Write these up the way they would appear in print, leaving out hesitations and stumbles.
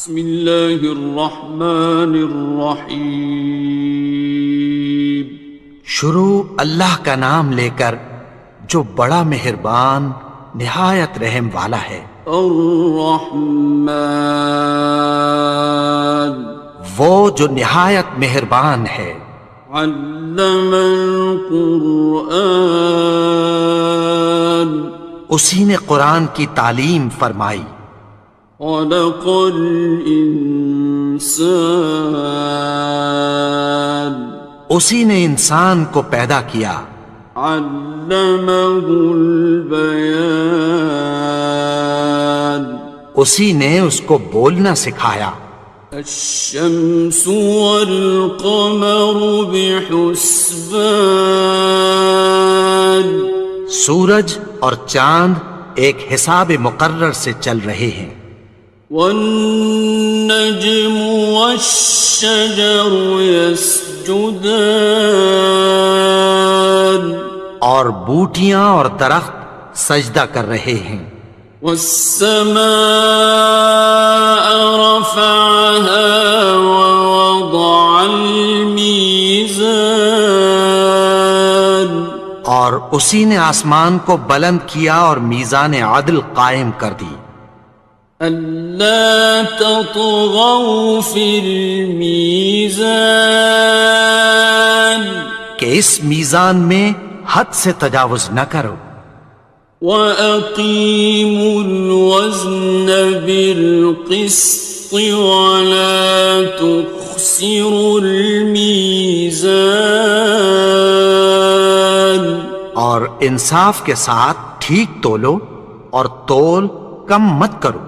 بسم اللہ الرحمن الرحیم۔ شروع اللہ کا نام لے کر جو بڑا مہربان نہایت رحم والا ہے۔ الرحمن، وہ جو نہایت مہربان ہے۔ علم القرآن، اسی نے قرآن کی تعلیم فرمائی۔ خلق الانسان، اسی نے انسان کو پیدا کیا۔ علمہ البیان، اسی نے اس کو بولنا سکھایا۔ الشمس والقمر بحسبان، سورج اور چاند ایک حساب مقرر سے چل رہے ہیں۔ والنجم والشجر يسجدان، اور بوٹیاں اور درخت سجدہ کر رہے ہیں۔ والسماء رفعها ووضع الميزان، اور اسی نے آسمان کو بلند کیا اور میزان عدل قائم کر دی۔ ألا تطغوا في الميزان، کہ اس میزان میں حد سے تجاوز نہ کرو۔ وَأَقِيمُوا الْوَزْنَ بِالْقِسْطِ وَلَا تُخْسِرُوا الْمِيزَانَ، اور انصاف کے ساتھ ٹھیک تولو اور تول کم مت کرو۔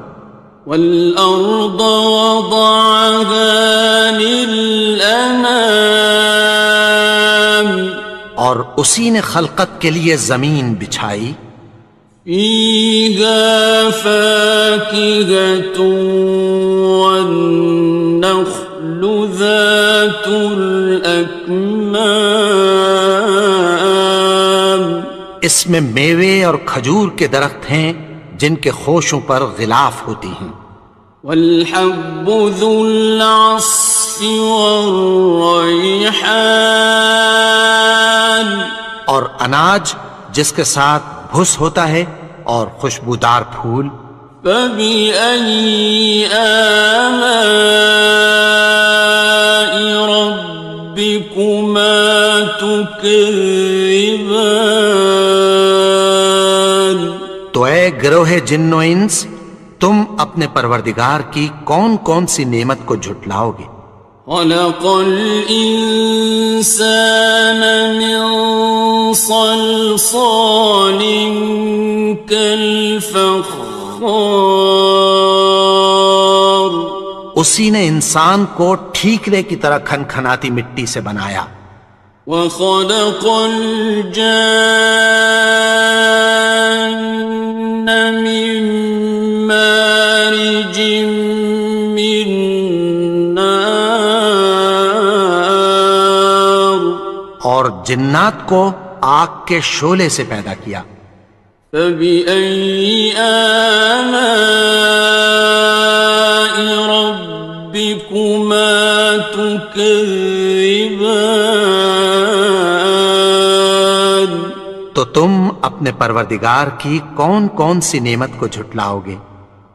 وَالْأَرْضَ وَضَعَهَا لِلْأَنَامِ، اور اسی نے خلقت کے لیے زمین بچھائی۔ فِيهَا فَاكِهَةٌ وَالنَّخْلُ ذَاتُ الْأَكْمَامِ، اس میں میوے اور کھجور کے درخت ہیں جن کے خوشوں پر غلاف ہوتی ہیں۔ وَالْحَبُّ ذُو الْعَصْفِ وَالرَّيْحَانِ، اور اناج جس کے ساتھ بھس ہوتا ہے اور خوشبودار پھول۔ فَبِأَيِّ آلَاءِ رَبِّكُمَا تُكَذِّبَانِ، تو اے گروہ جن و انس، تم اپنے پروردگار کی کون کون سی نعمت کو جھٹلاؤ گے؟ خَلَقَ الْإِنسَانَ مِنْ صَلْصَالٍ كَالْفَخَّارِ، اسی نے انسان کو ٹھیکرے کی طرح کھنکھناتی مٹی سے بنایا۔ وَخَلَقَ الْجَانَّ مِن مَّارِجٍ مِّن نَّارٍ، اور جنات کو آگ کے شعلے سے پیدا کیا۔ فَبِأَيِّ آلَاءِ رَبِّكُمَا تُكَذِّبَانِ، تو تم اپنے پروردگار کی کون کون سی نعمت کو جھٹلاؤ گے؟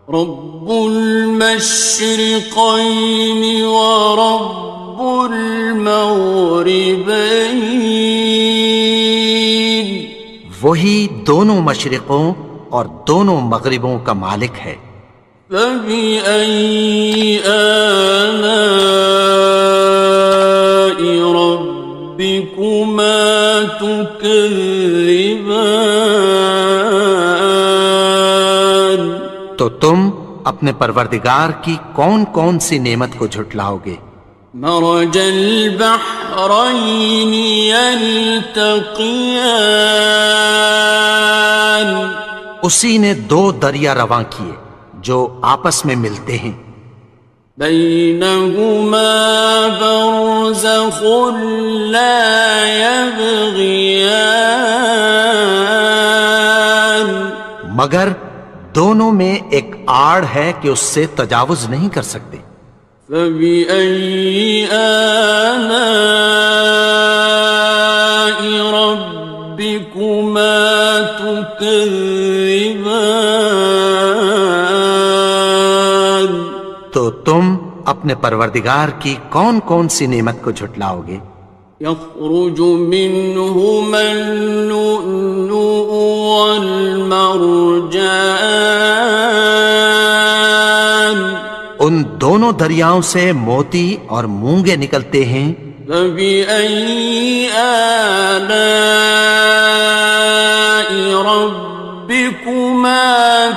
رب المشرقین ورب المغربین، وہی دونوں مشرقوں اور دونوں مغربوں کا مالک ہے۔ فَبِأَيِّ آلَاءِ رَبِّكُمَا تُكَذِّبَانِ، تو تم اپنے پروردگار کی کون کون سی نعمت کو جھٹلاؤ گے؟ مرج البحرین یلتقیان، اسی نے دو دریا رواں کیے جو آپس میں ملتے ہیں۔ بینہما برزخ لا یبغیان، مگر دونوں میں ایک آڑ ہے کہ اس سے تجاوز نہیں کر سکتے۔ فبأي آلاء ربكما تكذبان؟ تو تم اپنے پروردگار کی کون کون سی نعمت کو جھٹلاؤ گے؟ يخرج منهما اللؤلؤ والمرجان، ان دونوں دریاؤں سے موتی اور مونگے نکلتے ہیں۔ فبأي آلاء ربكما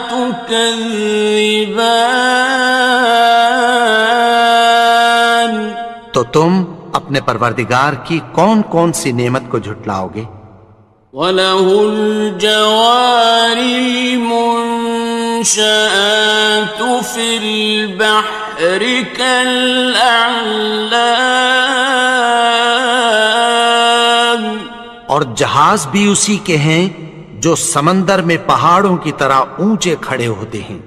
تكذبان؟ تو تم اپنے پروردگار کی کون کون سی نعمت کو جھٹلاؤ گے؟ وَلَهُ الْجَوَارِ الْمُنشَآتُ فِي الْبَحْرِ كَالْأَعْلَامِ، اور جہاز بھی اسی کے ہیں جو سمندر میں پہاڑوں کی طرح اونچے کھڑے ہوتے ہیں۔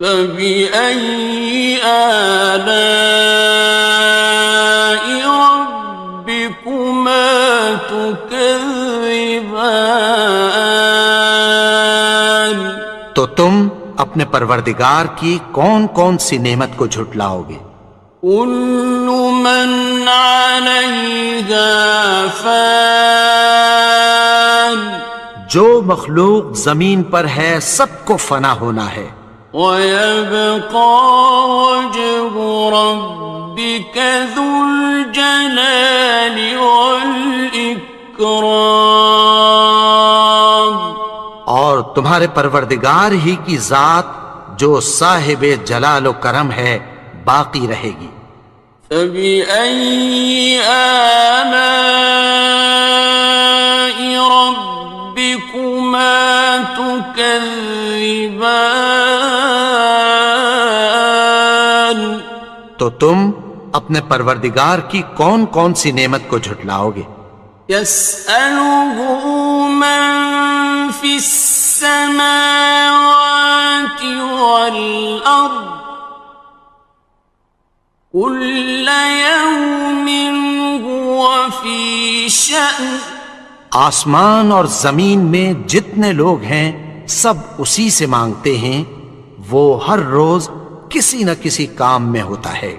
فَبِأَيِّ آلَاءِ رَبِّكُمَا تُكَذِّبَانِ؟ تو تم اپنے پروردگار کی کون کون سی نعمت کو جھٹلاؤ گے؟ كُلُّ مَنْ عَلَيْهَا فَانٍ، جو مخلوق زمین پر ہے سب کو فنا ہونا ہے۔ وَيَبْقَى وَجْهُ رَبِّكَ ذُو الْجَلَالِ وَالْإِكْرَامِ، اور تمہارے پروردگار ہی کی ذات جو صاحب جلال و کرم ہے باقی رہے گی۔ فَبِأَيِّ آلَاءِ رَبِّكُمَا تُكَذِّبَانِ؟ تو تم اپنے پروردگار کی کون کون سی نعمت کو جھٹلاؤ گے؟ يَسْأَلُهُ مَن فِي السَّمَاوَاتِ وَالْأَرْضِ كُلَّ يَوْمٍ هُوَ فِي شَأْنٍ، آسمان اور زمین میں جتنے لوگ ہیں سب اسی سے مانگتے ہیں، وہ ہر روز کسی نہ کسی کام میں ہوتا ہے۔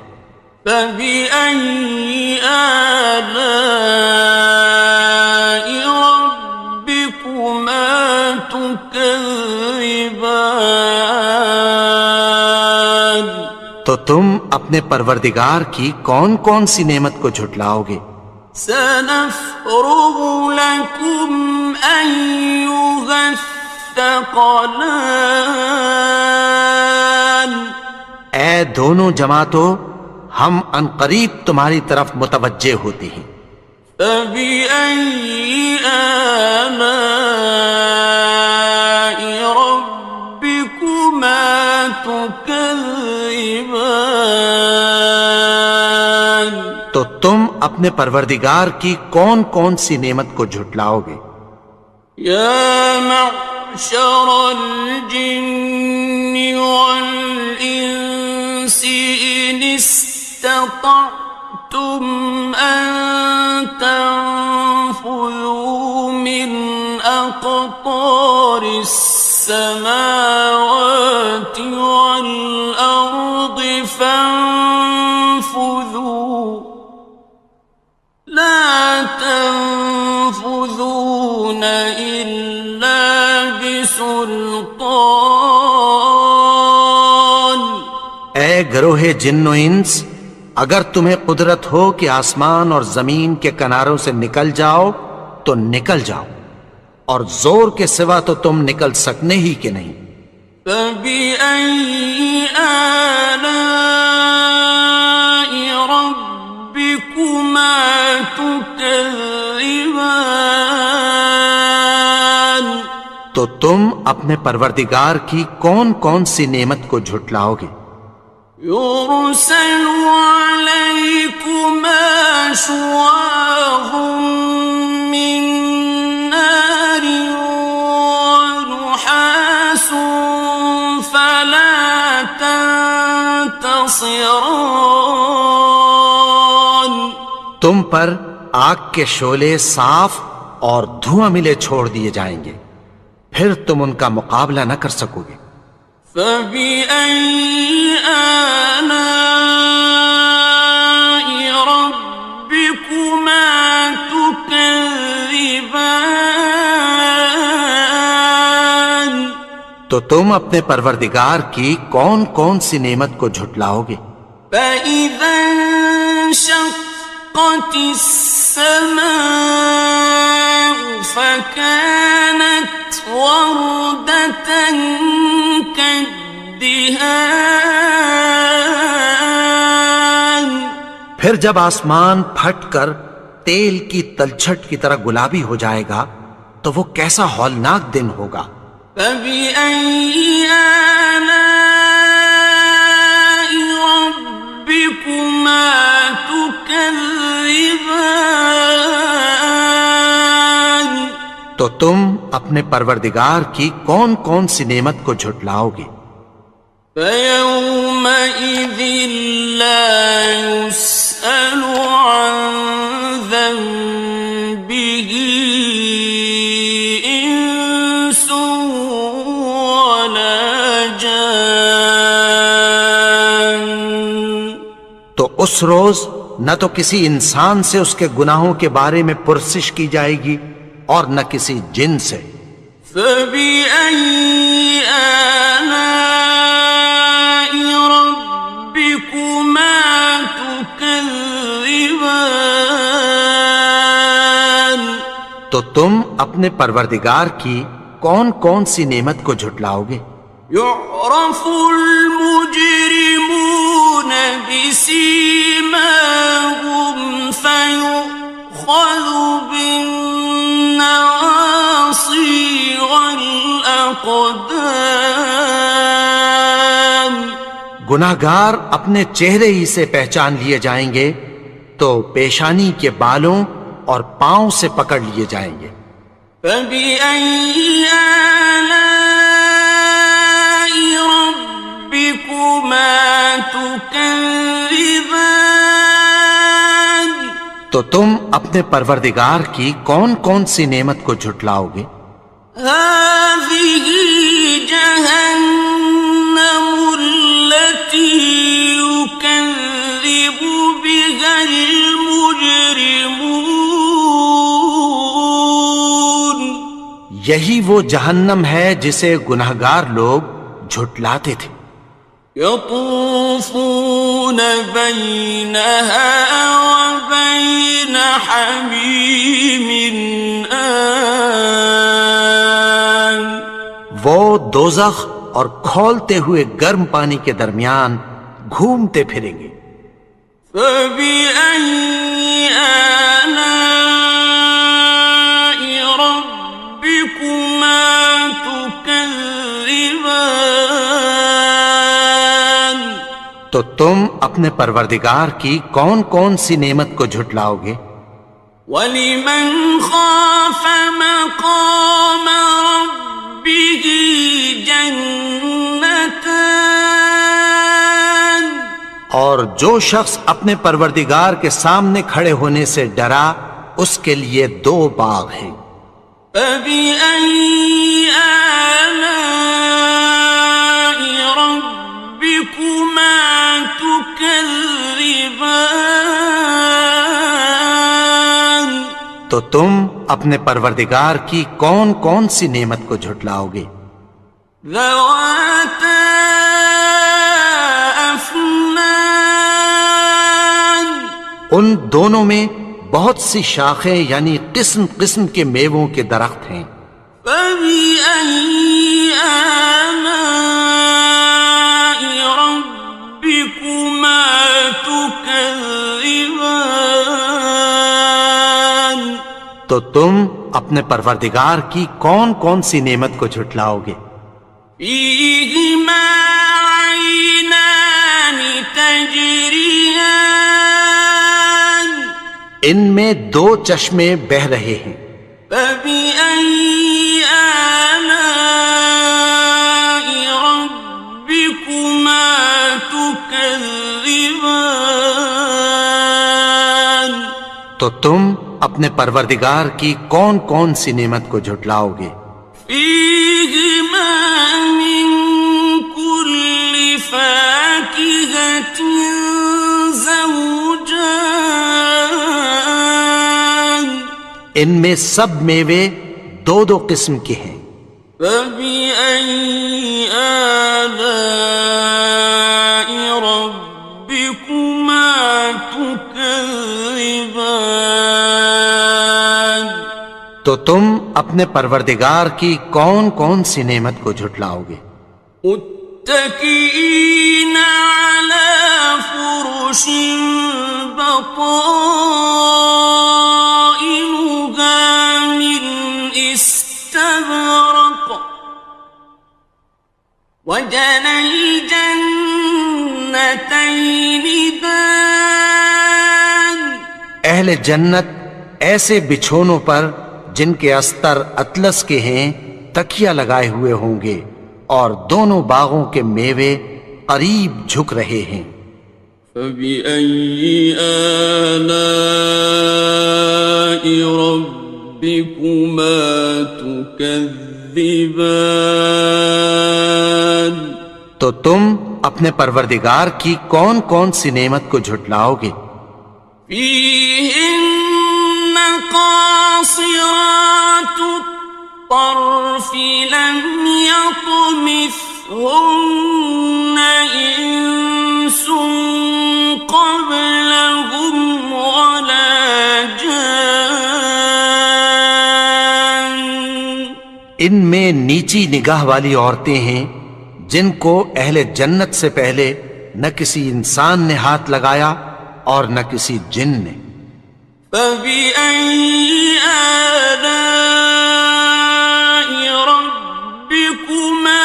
فَبِأَيِّ آلَاءِ رَبِّكُمَا تُكَذِّبَانِ؟ تو تم اپنے پروردگار کی کون کون سی نعمت کو جھٹلاؤ گے؟ سَنَفْرُغُ لَكُمْ أَيُّهَ الثَّقَلَانِ، اے دونوں جماعتوں، ہم عنقریب تمہاری طرف متوجہ ہوتے ہیں۔ فَبِأَيِّ آلَاءِ رَبِّكُمَا تُكَذِّبَانِ؟ تو تم اپنے پروردگار کی کون کون سی نعمت کو جھٹلاؤ گے؟ يَا مَعْشَرَ الْجِنِّ وَالْإِنسِ إِنِ اسْتَطَعْتُمْ أَن تَنفُذُوا مِنْ أَقْطَارِ السَّمَاوَاتِ وَالْأَرْضِ فَانفُذُوا لَا تَنفُذُونَ إِلَّا بِسُلْطَانٍ۔ اے گروہ جن و انس، اگر تمہیں قدرت ہو کہ آسمان اور زمین کے کناروں سے نکل جاؤ تو نکل جاؤ، اور زور کے سوا تو تم نکل سکنے ہی کہ نہیں۔ فَبِأَيِّ آلَاءِ رَبِّكُمَا تُكَذِّبَانِ؟ تو تم اپنے پروردگار کی کون کون سی نعمت کو جھٹلاؤ گے؟ يُرْسَلُ عَلَيْكُمَا شُوَاظٌ مِّن نَّارٍ وَنُحَاسٌ فَلَا ينتصران تم پر آگ کے شعلے صاف اور دھواں ملے چھوڑ دیے جائیں گے، پھر تم ان کا مقابلہ نہ کر سکو گے۔ فبأي آلاء ربكما تكذبان تو تم اپنے پروردگار کی کون کون سی نعمت کو جھٹلاؤ گے؟ فإذا انشقت السماء فكانت وردة كالدهان پھر جب آسمان پھٹ کر تیل کی تلچھٹ کی طرح گلابی ہو جائے گا تو وہ کیسا ہولناک دن ہوگا۔ فبأي آلاء ربكما تكذبان تو تم اپنے پروردگار کی کون کون سی نعمت کو جھٹلاؤ گے؟ فيومئذ لا يسأل عن ذنبه إنس ولا جان تو اس روز نہ تو کسی انسان سے اس کے گناہوں کے بارے میں پرسش کی جائے گی اور نہ کسی جن سے۔ فبأي آلاء ربكما تكذبان تو تم اپنے پروردگار کی کون کون سی نعمت کو جھٹلاؤ گے؟ يعرف المجرمون بسيماهم فيؤخذ بالنواصي والأقدام گناہگار اپنے چہرے ہی سے پہچان لیے جائیں گے تو پیشانی کے بالوں اور پاؤں سے پکڑ لیے جائیں گے۔ فبأي آلاء ربكما تكذبان تو تم اپنے پروردگار کی کون کون سی نعمت کو جھٹلاؤ گے؟ هذه جهنم التي يكذب بها المجرمون یہی وہ جہنم ہے جسے گناہگار لوگ جھٹلاتے تھے۔ يطوفون بينها وبين حميم آن وہ دوزخ اور کھولتے ہوئے گرم پانی کے درمیان گھومتے پھریں گے۔ فبأي آلاء ربكما تكذبان تو تم اپنے پروردگار کی کون کون سی نعمت کو جھٹلاؤ گے؟ وَلِمَنْ خَافَ مَقَامَ رَبِّهِ جَنَّتَانِ اور جو شخص اپنے پروردگار کے سامنے کھڑے ہونے سے ڈرا اس کے لیے دو باغ ہیں۔ فَبِأَيِّ آلَاءِ رَبِّكُمَا تُكَذِّبَانِ تو تم اپنے پروردگار کی کون کون سی نعمت کو جھٹلاؤ گے؟ ذَوَاتَا أَفْنَانٍ ان دونوں میں بہت سی شاخیں یعنی قسم قسم کے میووں کے درخت ہیں۔ فَبِأَيِّ آلَاءِ رَبِّكُمَا تُكَذِّبَانِ تو تم اپنے پروردگار کی کون کون سی نعمت کو جھٹلاؤ گے؟ فِيهِمَا عَيْنَانِ تَجْرِيَانِ ان میں دو چشمے بہہ رہے ہیں۔ فَبِأَيِّ آلَاءِ رَبِّكُمَا تُكَذِّبَانِ تو تم اپنے پروردگار کی کون کون سی نعمت کو جھٹلاؤ گے؟ فیہما من کل فاکہۃ زوجان، ان میں سب میوے دو دو قسم کے ہیں۔ فبأي آلاء ربكما تكذبان، تو تم اپنے پروردگار کی کون کون سی نعمت کو جھٹلاؤ گے؟ متكئين على فرش بطائنها من استبرق، وجنى الجنتين دان، اہل جنت ایسے بچھونوں پر جن کے استر اطلس کے ہیں تکیہ لگائے ہوئے ہوں گے، اور دونوں باغوں کے میوے قریب جھک رہے ہیں۔ فبأي آلاء ربكما تكذبان، تو تم اپنے پروردگار کی کون کون سی نعمت کو جھٹلاؤ گے؟ فيهن قاصرات الطرف لم يطمثهن إنس قبلهم ولا جان، ان میں نیچی نگاہ والی عورتیں ہیں جن کو اہل جنت سے پہلے نہ کسی انسان نے ہاتھ لگایا اور نہ کسی جن نے۔ فبأي آلاء ربكما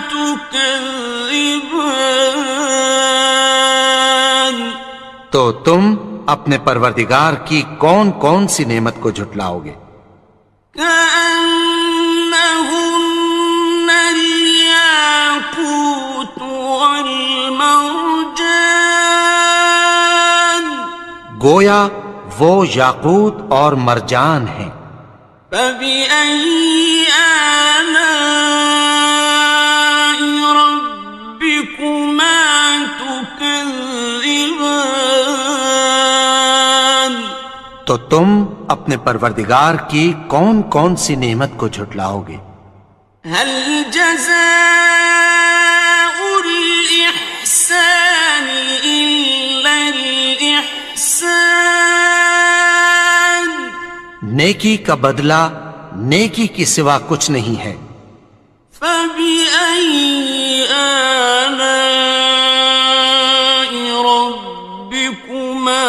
تكذبان، تو تم اپنے پروردگار کی کون کون سی نعمت کو جھٹلاؤ گے؟ كأنهن الياقوت والمرجان، گویا وہ یاقوت اور مرجان ہیں۔ فبأي آلاء ربكما تكذبان، تو تم اپنے پروردگار کی کون کون سی نعمت کو جھٹلاؤ گے؟ هل جزاء الإحسان إلا الإحسان، نیکی کا بدلہ نیکی کی سوا کچھ نہیں ہے۔ فبأي آلاء ربكما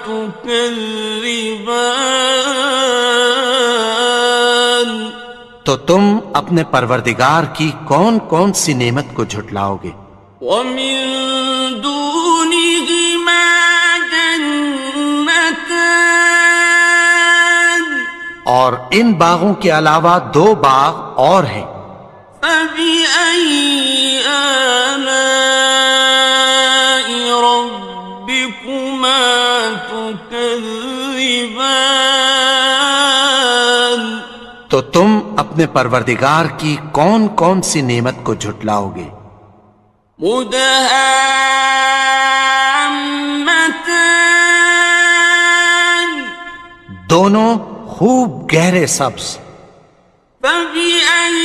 تكذبان، تو تم اپنے پروردگار کی کون کون سی نعمت کو جھٹلاؤ گے؟ ومن دونهما جنتان، اور ان باغوں کے علاوہ دو باغ اور ہیں۔ فبأي آلاء ربكما تكذبان، تو تم اپنے پروردگار کی کون کون سی نعمت کو جھٹلاؤ گے؟ مدهامتان، دونوں خوب گہرے سبز۔ فبأي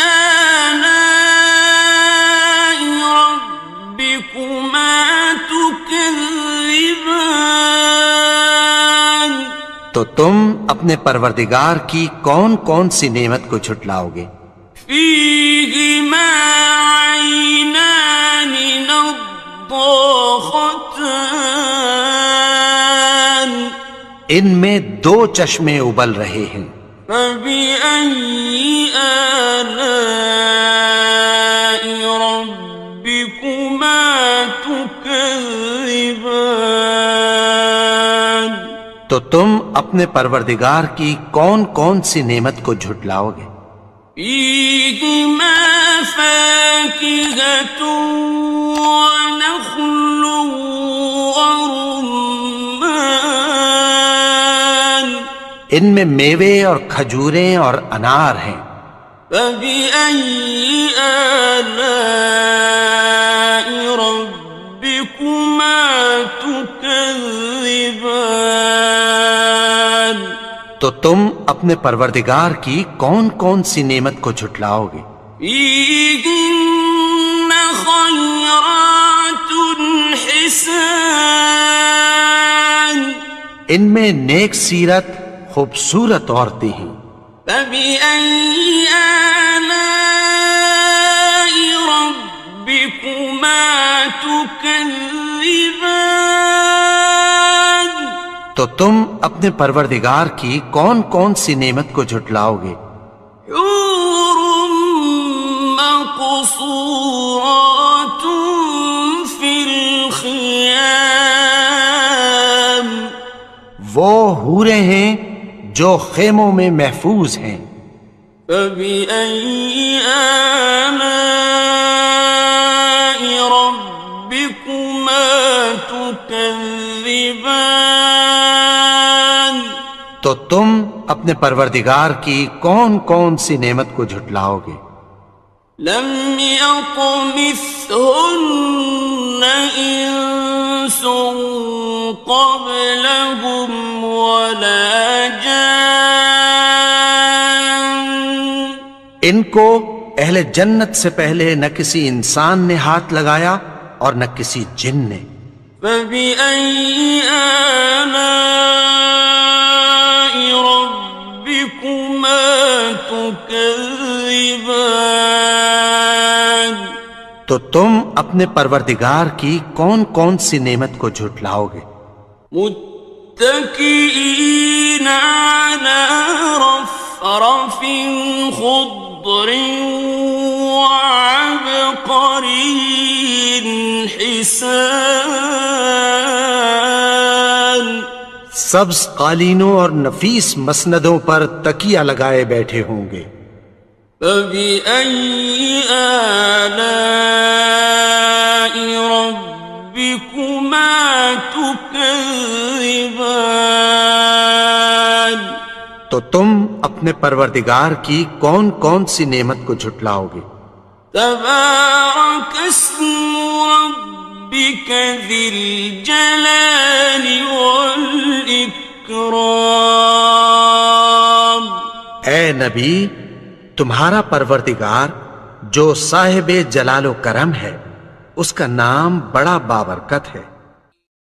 آلاء ربكما تكذبان، تو تم اپنے پروردگار کی کون کون سی نعمت کو جھٹلاؤ گے؟ فيهما عينان نضاختان، ان میں دو چشمے ابل رہے ہیں۔ فبأي آلاء ربكما تكذبان، تو تم اپنے پروردگار کی کون کون سی نعمت کو جھٹلاؤ گے؟ فيهما فاكهة ونخل ورمان، ان میں میوے اور کھجوریں اور انار ہیں۔ فبأي آلاء ربكما تكذبان؟ تو تم اپنے پروردگار کی کون کون سی نعمت کو جھٹلاؤ گے؟ فيهن خيرات حسان، ان میں نیک سیرت خوبصورت عورتیں ہیں۔ فبأي آلاء ربكما تكذبان؟ تو تم اپنے پروردگار کی کون کون سی نعمت کو جھٹلاؤ گے؟ حور مقصورات في الخيام، وہ حوریں ہیں جو خیموں میں محفوظ ہیں۔ فبأي آلاء ربكما تكذبان؟ تو تم اپنے پروردگار کی کون کون سی نعمت کو جھٹلاؤ گے؟ لم يطمثهن إنس قبلهم ولا جان، ان کو اہل جنت سے پہلے نہ کسی انسان نے ہاتھ لگایا اور نہ کسی جن نے۔ فبأي آلاء ربكما تكذبان؟ تو تم اپنے پروردگار کی کون کون سی نعمت کو جھٹلاؤ گے؟ متكئين على رفرف خضر وعبقري حسان، سبز قالینوں اور نفیس مسندوں پر تکیہ لگائے بیٹھے ہوں گے۔ فبأي آلاء ربكما تكذبان؟ تو تم اپنے پروردگار کی کون کون سی نعمت کو جھٹلاؤ گے؟ تبارك اسم ربك ذي الجلال والإكرام۔ اے نبی، تمہارا پروردگار جو صاحب جلال و کرم ہے، اس کا نام بڑا بابرکت ہے۔